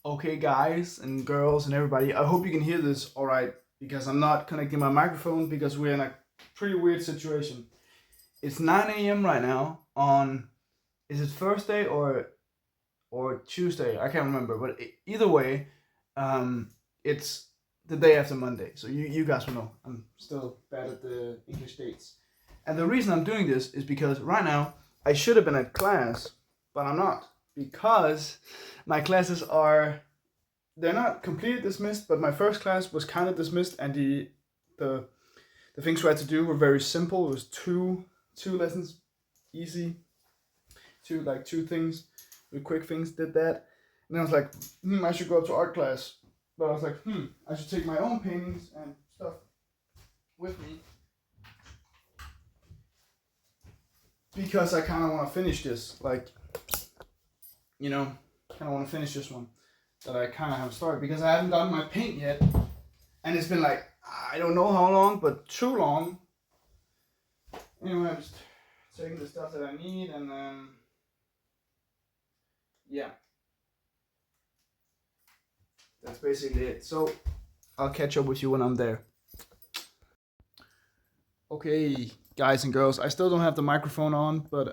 Okay, guys and girls and everybody, I hope you can hear this all right because I'm not connecting my microphone because we're in a pretty weird situation. It's 9 a.m. right now on, is it Thursday or Tuesday? I can't remember, but either way, um, it's the day after Monday. So you guys will know I'm still bad at the English dates. And the reason I'm doing this is because right now I should have been at class, but I'm not because my classes are, they're not completely dismissed, but my first class was kind of dismissed, and the the things we had to do were very simple. It was two lessons, easy, two things, with quick things. Did that, and I was like, I should go up to art class, but I was like, I should take my own paintings and stuff with me because I kind of want to finish this, kind of want to finish this one that I kind of have started because I haven't done my paint yet, and it's been like I don't know how long, but too long. Anyway, I'm just taking the stuff that I need, and then yeah, that's basically it. So I'll catch up with you when I'm there. Okay, guys and girls, I still don't have the microphone on, but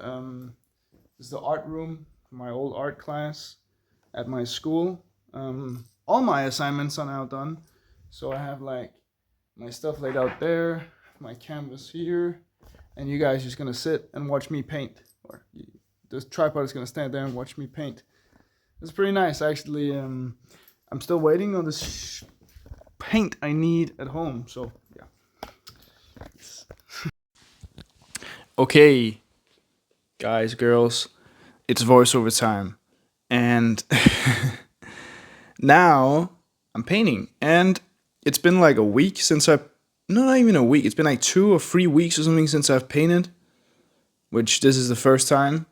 this is the art room for my old art class at my school. All my assignments are now done, so I have like my stuff laid out there, my canvas here, and you guys just gonna sit and watch me paint, or this tripod is gonna stand there and watch me paint. It's pretty nice, actually. I'm still waiting on this paint I need at home, so yeah. Okay, guys, girls, it's voiceover time, and now I'm painting, and it's been like a week since I, no, not even a week. It's been like 2 or 3 weeks or something since I've painted, which this is the first time.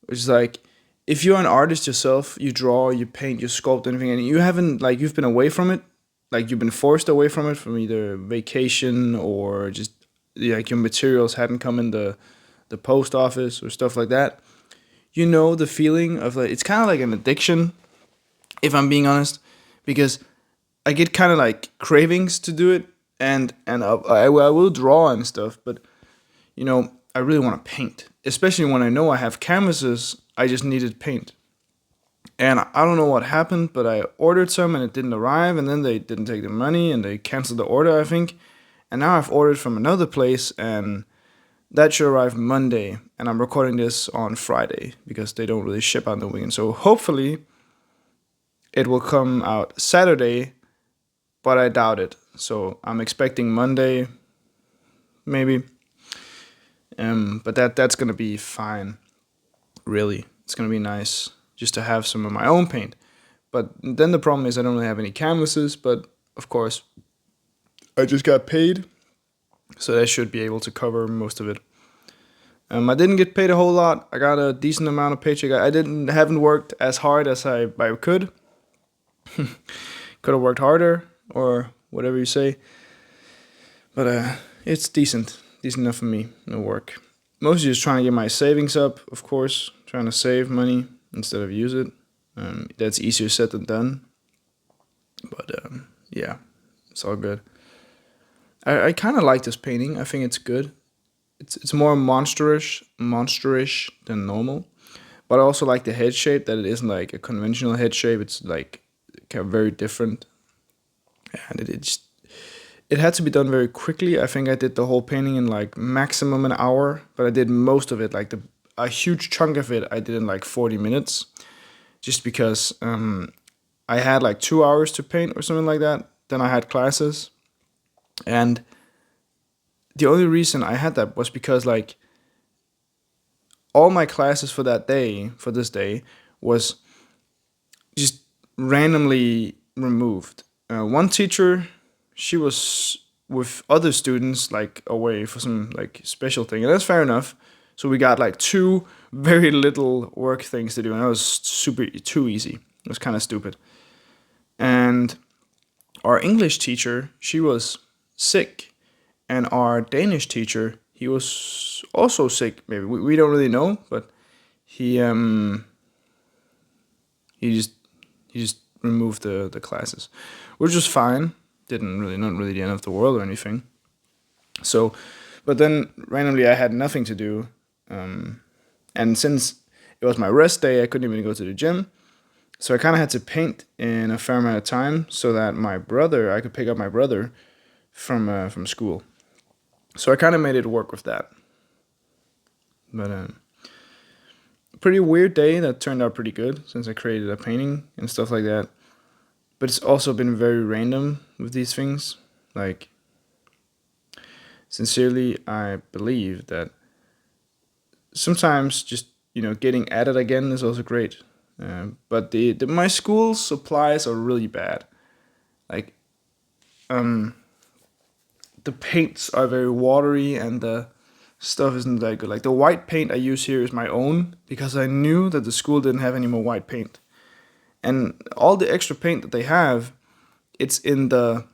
Which is like, if you're an artist yourself, you draw, you paint, you sculpt, anything, and you haven't, like, you've been away from it, like you've been forced away from it from either vacation or just like your materials hadn't come in the post office or stuff like that. You know the feeling of like, it's kind of like an addiction, if I'm being honest, because I get kind of like cravings to do it, and I will draw and stuff, but I really want to paint, especially when I know I have canvases. I just needed paint. And I don't know what happened, but I ordered some and it didn't arrive, and then they didn't take the money and they canceled the order, I think. And now I've ordered from another place, and that should arrive Monday. And I'm recording this on Friday because they don't really ship out the weekend. So hopefully it will come out Saturday, but I doubt it. So I'm expecting Monday, maybe. But that's gonna be fine. Really, it's gonna be nice just to have some of my own paint. But then the problem is I don't really have any canvases. But of course, I just got paid, so that should be able to cover most of it. I didn't get paid a whole lot. I got a decent amount of paycheck. I didn't haven't worked as hard as I could. Could have worked harder or whatever you say. But it's decent enough for me. No work. Mostly just trying to get my savings up, of course. Trying to save money instead of use it. That's easier said than done. But yeah, it's all good. I kind of like this painting. I think it's good. It's more monsterish than normal. But I also like the head shape, that it isn't like a conventional head shape. It's like kind of very different, and it had to be done very quickly. I think I did the whole painting in like maximum an hour, but I did most of it, like a huge chunk of it, I did in like 40 minutes, just because I had like 2 hours to paint or something like that. Then I had classes, and the only reason I had that was because like all my classes for that day, for this day, was just randomly removed. One teacher, she was with other students like away for some like special thing, and that's fair enough. So we got like two very little work things to do, and that was super too easy. It was kind of stupid. And our English teacher, she was sick, and our Danish teacher, he was also sick. Maybe we don't really know, but he he just he just remove the classes, which was fine. Didn't really not really the end of the world or anything. So, but then randomly I had nothing to do, and since it was my rest day, I couldn't even go to the gym. So I kind of had to paint in a fair amount of time so that I could pick up my brother from school. So I kind of made it work with that. But pretty weird day that turned out pretty good since I created a painting and stuff like that. But it's also been very random with these things. Like, sincerely, I believe that sometimes just getting at it again is also great. But my school supplies are really bad. Like, the paints are very watery and the stuff isn't that good. Like, the white paint I use here is my own because I knew that the school didn't have any more white paint. And all the extra paint that they have, it's in the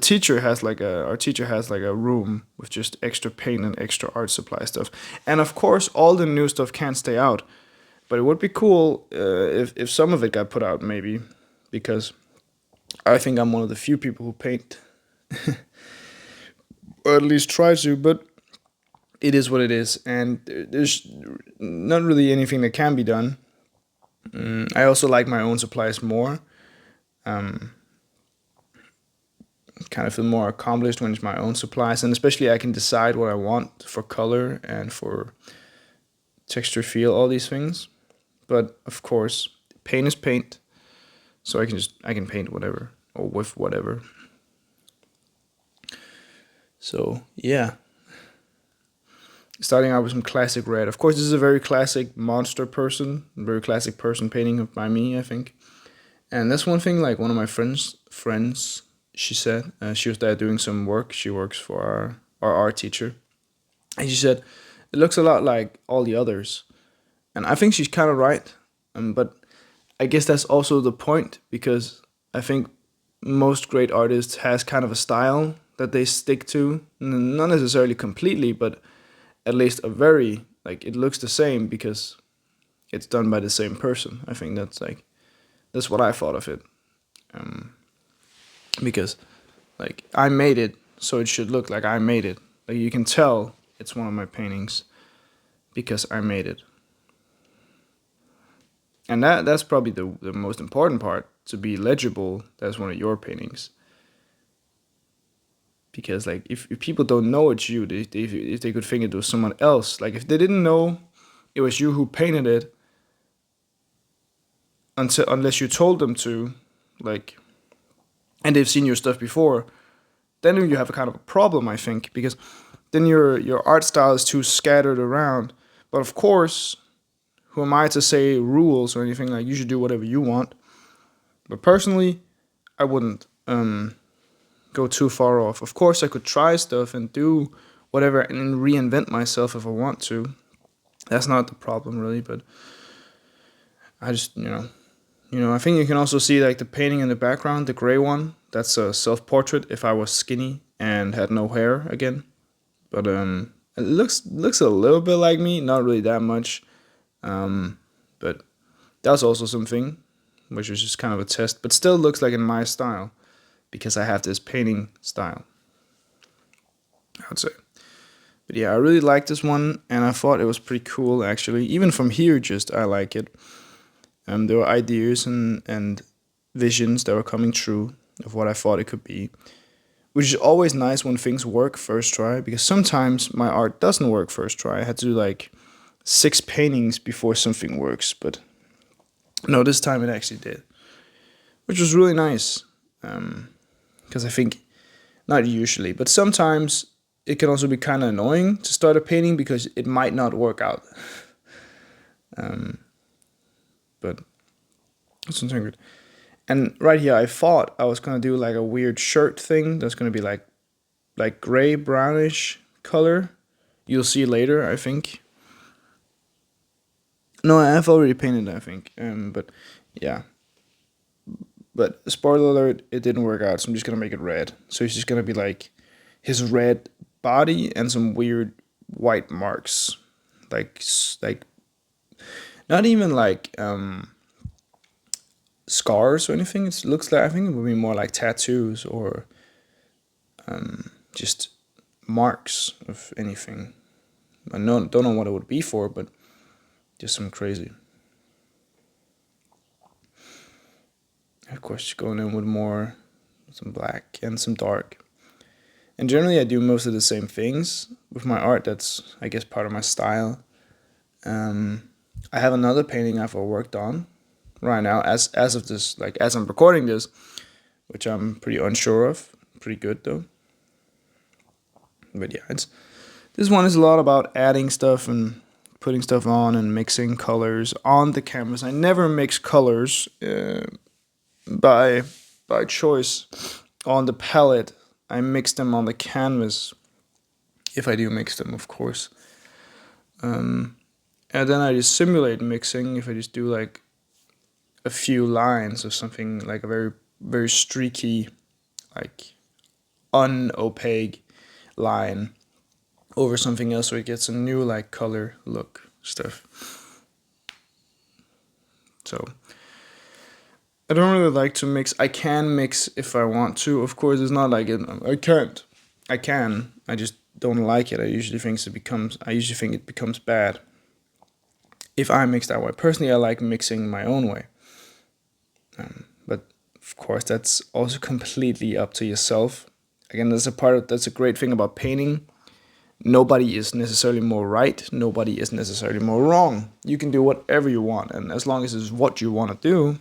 teacher has our teacher has like a room with just extra paint and extra art supply stuff. And of course, all the new stuff can't stay out. But it would be cool if some of it got put out, maybe, because I think I'm one of the few people who paint, or at least try to. But it is what it is, and there's not really anything that can be done. I also like my own supplies more. Kind of feel more accomplished when it's my own supplies, and especially I can decide what I want for color and for texture, feel, all these things. But of course, paint is paint, so I can paint whatever or with whatever. So yeah, starting out with some classic red. Of course, this is a very classic monster person, very classic person painting by me, I think. And that's one thing. Like, one of my friends, she said she was there doing some work. She works for our art teacher, and she said it looks a lot like all the others. And I think she's kind of right. But I guess that's also the point, because I think most great artists has kind of a style that they stick to, not necessarily completely, but at least a very, like, it looks the same because it's done by the same person. I think that's what I thought of it. Because, like, I made it, so it should look like I made it. Like, you can tell it's one of my paintings because I made it. And that's probably the most important part, to be legible. That's one of your paintings. Because, like, if people don't know it's you, if they could think it was someone else, like, if they didn't know it was you who painted it, unless you told them to, like, and they've seen your stuff before, then you have a kind of a problem, I think, because then your art style is too scattered around. But of course, who am I to say rules or anything? Like, you should do whatever you want. But personally, I wouldn't go too far off. Of course, I could try stuff and do whatever and reinvent myself if I want to. That's not the problem, really. But I just, I think you can also see, like, the painting in the background, the gray one. That's a self-portrait if I was skinny and had no hair again. But it looks a little bit like me, not really that much. But that's also something, which is just kind of a test, but still looks like in my style, because I have this painting style, I would say. But yeah, I really like this one, and I thought it was pretty cool, actually. Even from here, just I like it. There were ideas and visions that were coming true of what I thought it could be, which is always nice when things work first try, because sometimes my art doesn't work first try. I had to do like 6 paintings before something works, but no, this time it actually did, which was really nice. Because I think, not usually, but sometimes it can also be kind of annoying to start a painting because it might not work out. But it's something good. And right here, I thought I was gonna do like a weird shirt thing that's gonna be like gray brownish color. You'll see later, I think. No, I've already painted, I think. But yeah. But spoiler alert, it didn't work out, so I'm just gonna make it red. So it's just gonna be like his red body and some weird white marks, like not even like scars or anything. It looks like, I think it would be more like tattoos or just marks of anything. I don't know what it would be for, but just some crazy. Of course, going in with some black and some dark. And generally, I do most of the same things with my art. That's, I guess, part of my style. I have another painting I've worked on right now, as of this, like as I'm recording this, which I'm pretty unsure of. Pretty good though. But yeah, this one is a lot about adding stuff and putting stuff on and mixing colors on the canvas. I never mix colors by choice on the palette. I mix them on the canvas, if I do mix them, of course. And then I just simulate mixing if I just do like a few lines of something like a very, very streaky, like unopaque line over something else, so it gets a new like color look stuff. So I don't really like to mix. I can mix if I want to. Of course, it's not like I can't. I can. I just don't like it. I usually think it becomes bad if I mix that way. Personally, I like mixing my own way. But of course, that's also completely up to yourself. Again, that's a great thing about painting. Nobody is necessarily more right. Nobody is necessarily more wrong. You can do whatever you want, and as long as it's what you want to do,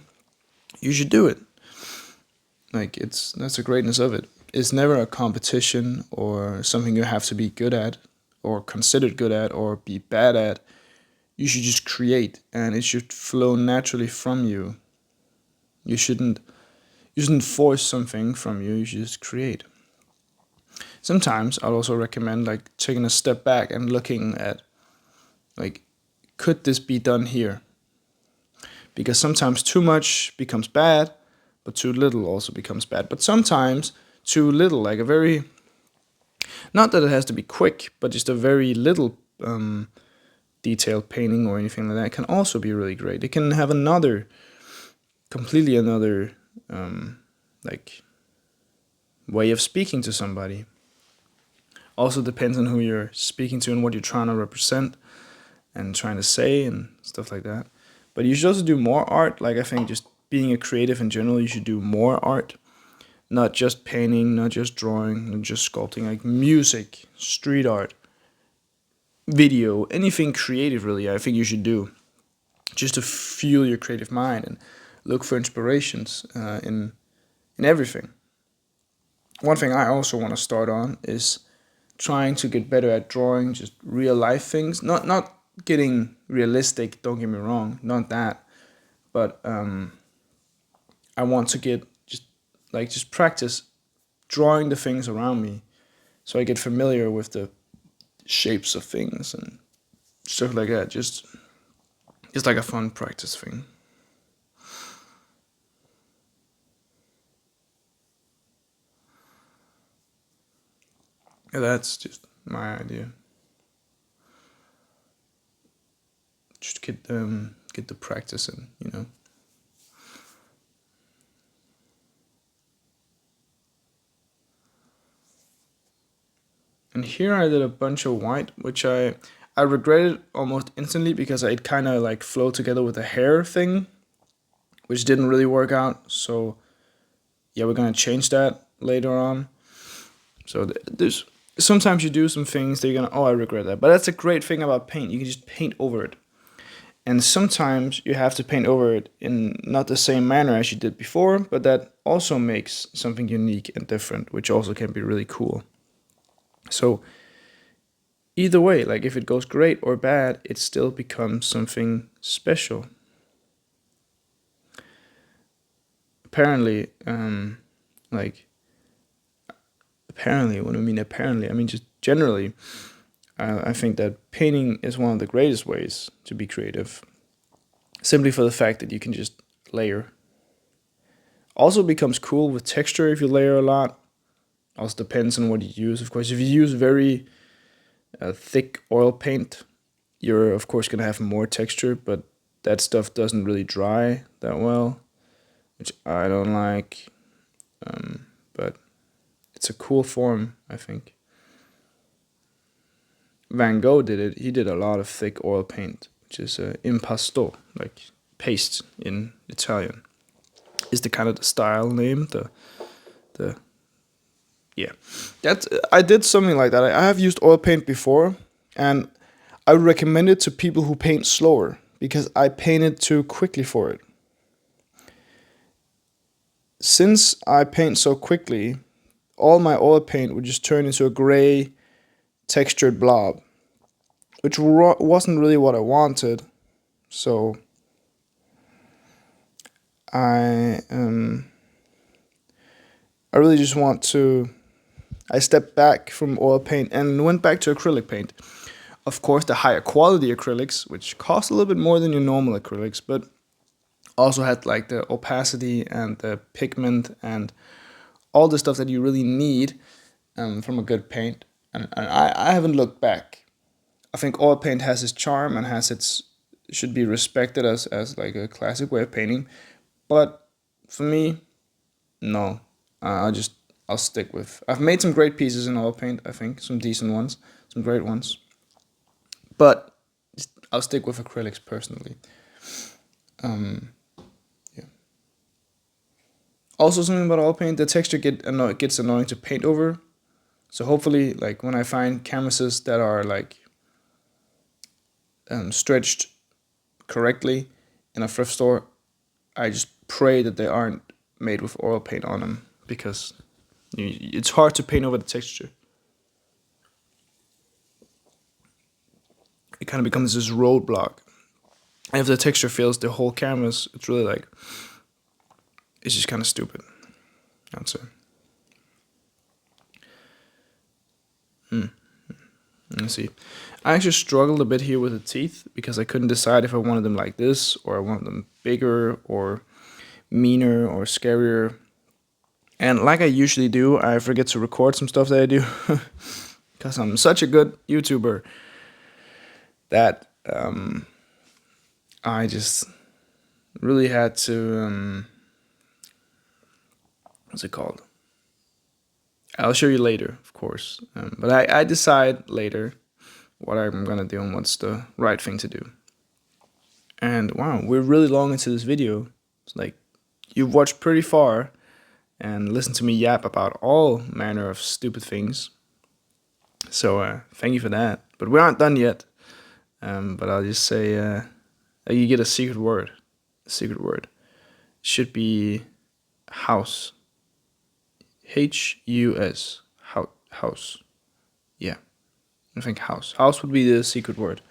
you should do it. Like that's the greatness of it. It's never a competition or something you have to be good at or considered good at or be bad at. You should just create, and it should flow naturally from you. You shouldn't force something from you. You should just create. Sometimes I'll also recommend like taking a step back and looking at like, could this be done here? Because sometimes too much becomes bad, but too little also becomes bad. But sometimes too little, like not that it has to be quick, but just a very little detailed painting or anything like that can also be really great. It can have completely another like way of speaking to somebody. Also depends on who you're speaking to and what you're trying to represent and trying to say and stuff like that. But you should also do more art. Like I think just being a creative in general, you should do more art. Not just painting, not just drawing, not just sculpting, like music, street art, video, anything creative really, I think you should do. Just to fuel your creative mind and look for inspirations in everything. One thing I also want to start on is trying to get better at drawing just real life things. Not getting realistic, don't get me wrong, not that. But I want to get just practice drawing the things around me so I get familiar with the shapes of things and stuff like that. Just like a fun practice thing. Yeah, that's just my idea. Just get the practice in, you know. And here I did a bunch of white, which I regretted almost instantly because it kind of like flowed together with the hair thing, which didn't really work out. So yeah, we're gonna change that later on. So there's sometimes you do some things that you're gonna, I regret that. But that's a great thing about paint. You can just paint over it. And sometimes you have to paint over it in not the same manner as you did before, but that also makes something unique and different, which also can be really cool. So either way, like if it goes great or bad, it still becomes something special. Apparently, what I mean apparently, I mean just generally, I think that painting is one of the greatest ways to be creative, simply for the fact that you can just layer. Also becomes cool with texture if you layer a lot. Also depends on what you use. Of course, if you use very thick oil paint, you're of course gonna have more texture, but that stuff doesn't really dry that well. which I don't like, but it's a cool form, I think. Van Gogh did it. He did a lot of thick oil paint, which is impasto, like paste in Italian. Is the kind of the style name. The yeah, that I did something like that. I have used oil paint before, and I would recommend it to people who paint slower because I painted too quickly for it. Since I paint so quickly, all my oil paint would just turn into a gray textured blob, which wasn't really what I wanted. So I really just want to. I stepped back from oil paint and went back to acrylic paint. Of course, the higher quality acrylics, which cost a little bit more than your normal acrylics, but also had like the opacity and the pigment and all the stuff that you really need from a good paint. And I haven't looked back. I think oil paint has its charm and should be respected as like a classic way of painting. But for me, no. I'll stick with. I've made some great pieces in oil paint. I think some decent ones, some great ones. But I'll stick with acrylics personally. Yeah. Also, something about oil paint, the texture gets annoying to paint over. So hopefully, like when I find canvases that are like stretched correctly in a thrift store, I just pray that they aren't made with oil paint on them because it's hard to paint over the texture. It kind of becomes this roadblock. And if the texture fills the whole canvas, it's really like, it's just kind of stupid, I'd say. Let's see. I actually struggled a bit here with the teeth because I couldn't decide if I wanted them like this or I wanted them bigger or meaner or scarier. And like I usually do, I forget to record some stuff that I do because I'm such a good YouTuber that I just really had to, what's it called? I'll show you later, of course. But I decide later what I'm gonna do and what's the right thing to do. And wow, we're really long into this video. It's like you've watched pretty far and listened to me yap about all manner of stupid things. So thank you for that. But we aren't done yet. But I'll just say you get a secret word. A secret word. It should be house. H-U-S. House. Yeah. I think house. House would be the secret word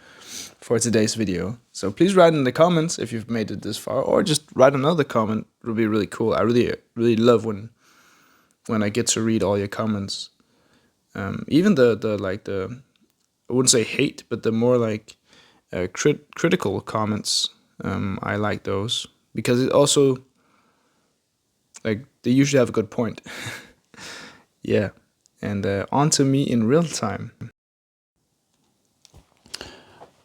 for today's video. So please write in the comments if you've made it this far, or just write another comment. It would be really cool. I really love when I get to read all your comments. Even the I wouldn't say hate, but the more like critical comments. I like those because it also like they usually have a good point. Yeah, and on to me in real time.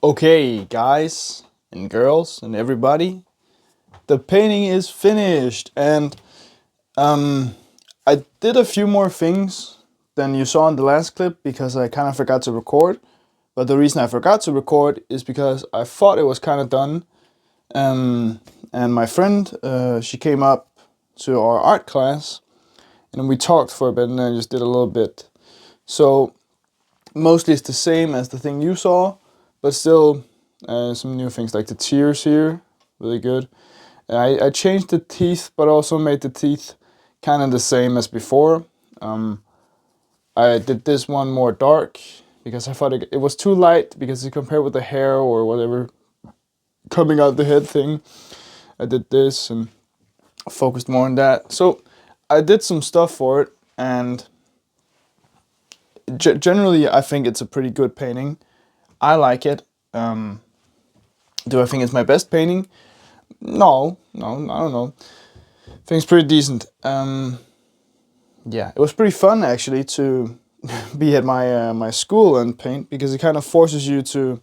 Okay, guys and girls and everybody, the painting is finished, and I did a few more things than you saw in the last clip because I kind of forgot to record. But the reason I forgot to record is because I thought it was kind of done. And my friend, she came up to our art class and we talked for a bit and I just did a little bit. So mostly it's the same as the thing you saw, but still some new things like the tears here, really good. I changed the teeth, but also made the teeth kind of the same as before. I did this one more dark because I thought it was too light because you compare with the hair or whatever coming out the head thing. I did this and focused more on that. So I did some stuff for it, and generally I think it's a pretty good painting. I like it. Do I think it's my best painting? No, I don't know. I think it's pretty decent. Yeah, it was pretty fun actually to be at my school and paint because it kind of forces you to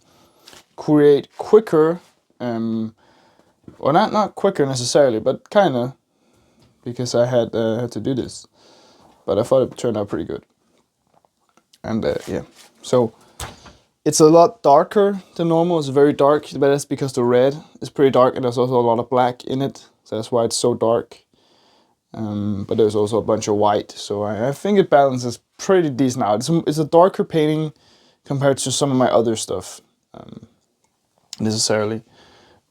create quicker, or not quicker necessarily, but kind of because I had to do this, but I thought it turned out pretty good. And yeah, so it's a lot darker than normal. It's very dark, but that's because the red is pretty dark, and there's also a lot of black in it, so that's why it's so dark. But there's also a bunch of white, so I think it balances pretty decent out. It's a darker painting compared to some of my other stuff, necessarily.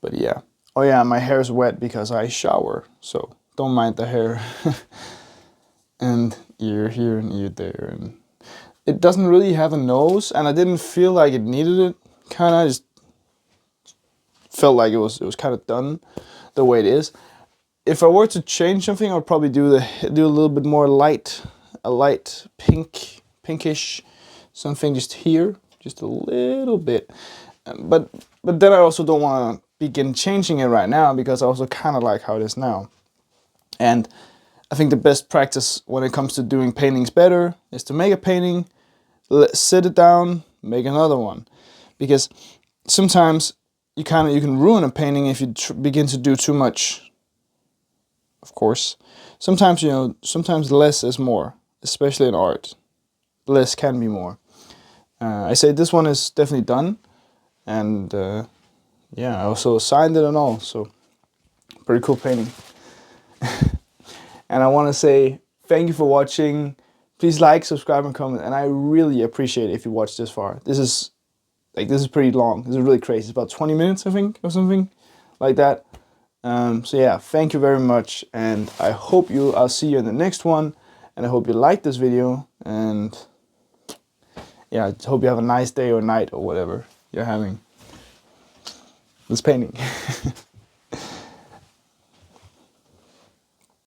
But yeah. Oh yeah, my hair is wet because I shower, so don't mind the hair. And ear here and ear there, and it doesn't really have a nose, and I didn't feel like it needed it. Kinda just felt like it was kind of done the way it is. If I were to change something, I would probably do a little bit more light, a light pinkish, something just here, just a little bit. But then I also don't want to begin changing it right now, because I also kind of like how it is now. And I think the best practice when it comes to doing paintings better is to make a painting, sit it down, make another one, because sometimes you can ruin a painting if you begin to do too much. Of course, sometimes sometimes less is more, especially in art. Less can be more. I say this one is definitely done, and yeah, I also signed it and all, so pretty cool painting. And I want to say thank you for watching. Please like, subscribe, and comment, and I really appreciate it if you watch this far. This is pretty long. This is really crazy. It's about 20 minutes, I think, or something like that. So yeah, thank you very much, and I'll see you in the next one, and I hope you like this video, and yeah, I hope you have a nice day or night or whatever you're having this painting.